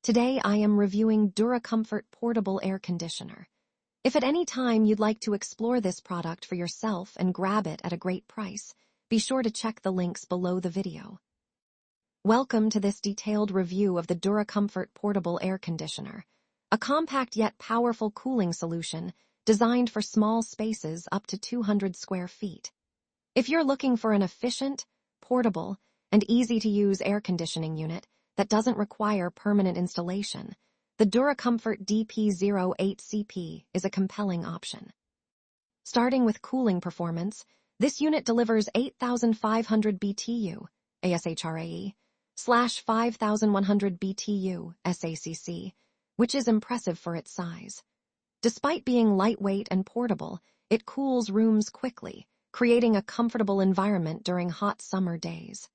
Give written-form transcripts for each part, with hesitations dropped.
Today I am reviewing DuraComfort Portable Air Conditioner. If at any time you'd like to explore this product for yourself and grab it at a great price, be sure to check the links below the video. Welcome to this detailed review of the DuraComfort Portable Air Conditioner, a compact yet powerful cooling solution designed for small spaces up to 200 square feet. If you're looking for an efficient, portable, and easy-to-use air conditioning unit that doesn't require permanent installation, the DuraComfort DP08CP is a compelling option. Starting with cooling performance, this unit delivers 8,500 BTU ASHRAE / 5,100 BTU SACC, which is impressive for its size. Despite being lightweight and portable, it cools rooms quickly, creating a comfortable environment during hot summer days.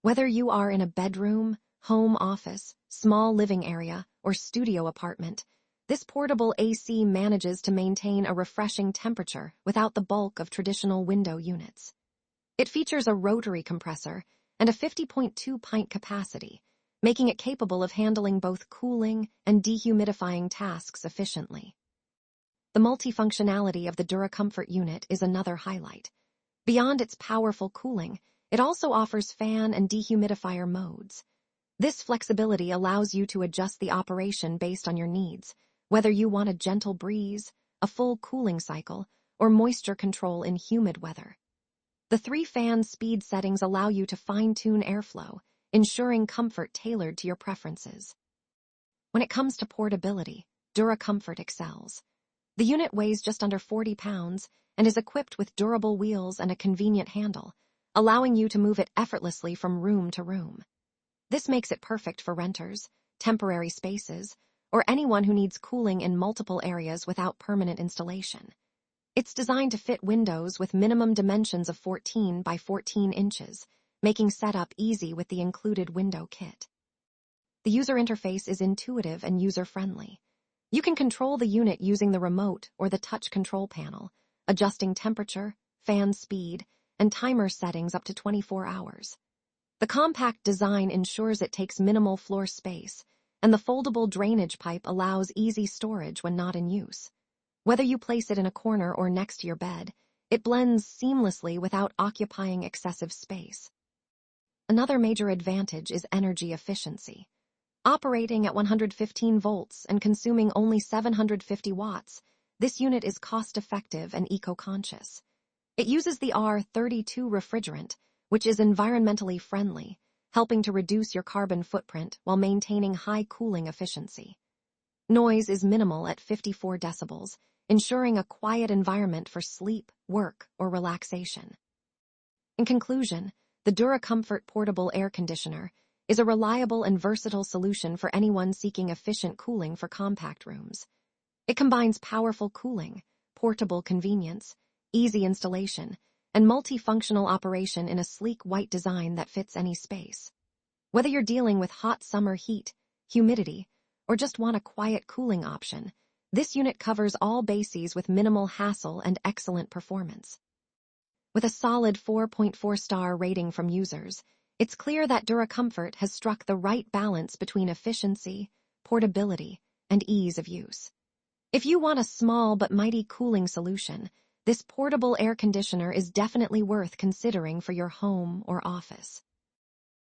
Whether you are in a bedroom, home office, small living area, or studio apartment, this portable AC manages to maintain a refreshing temperature without the bulk of traditional window units. It features a rotary compressor and a 50.2 pint capacity, making it capable of handling both cooling and dehumidifying tasks efficiently. The multifunctionality of the DuraComfort unit is another highlight. Beyond its powerful cooling, it also offers fan and dehumidifier modes. This flexibility allows you to adjust the operation based on your needs, whether you want a gentle breeze, a full cooling cycle, or moisture control in humid weather. The 3 fan speed settings allow you to fine-tune airflow, ensuring comfort tailored to your preferences. When it comes to portability, DuraComfort excels. The unit weighs just under 40 pounds and is equipped with durable wheels and a convenient handle, allowing you to move it effortlessly from room to room. This makes it perfect for renters, temporary spaces, or anyone who needs cooling in multiple areas without permanent installation. It's designed to fit windows with minimum dimensions of 14 by 14 inches, making setup easy with the included window kit. The user interface is intuitive and user-friendly. You can control the unit using the remote or the touch control panel, adjusting temperature, fan speed, and timer settings up to 24 hours. The compact design ensures it takes minimal floor space, and the foldable drainage pipe allows easy storage when not in use. Whether you place it in a corner or next to your bed, it blends seamlessly without occupying excessive space. Another major advantage is energy efficiency. Operating at 115 volts and consuming only 750 watts, this unit is cost-effective and eco-conscious. It uses the R32 refrigerant, which is environmentally friendly, helping to reduce your carbon footprint while maintaining high cooling efficiency. Noise is minimal at 54 decibels, ensuring a quiet environment for sleep, work, or relaxation. In conclusion, the DuraComfort Portable Air Conditioner is a reliable and versatile solution for anyone seeking efficient cooling for compact rooms. It combines powerful cooling, portable convenience, easy installation, and multifunctional operation in a sleek white design that fits any space. Whether you're dealing with hot summer heat, humidity, or just want a quiet cooling option, this unit covers all bases with minimal hassle and excellent performance. With a solid 4.4-star rating from users, it's clear that DuraComfort has struck the right balance between efficiency, portability, and ease of use. If you want a small but mighty cooling solution, this portable air conditioner is definitely worth considering for your home or office.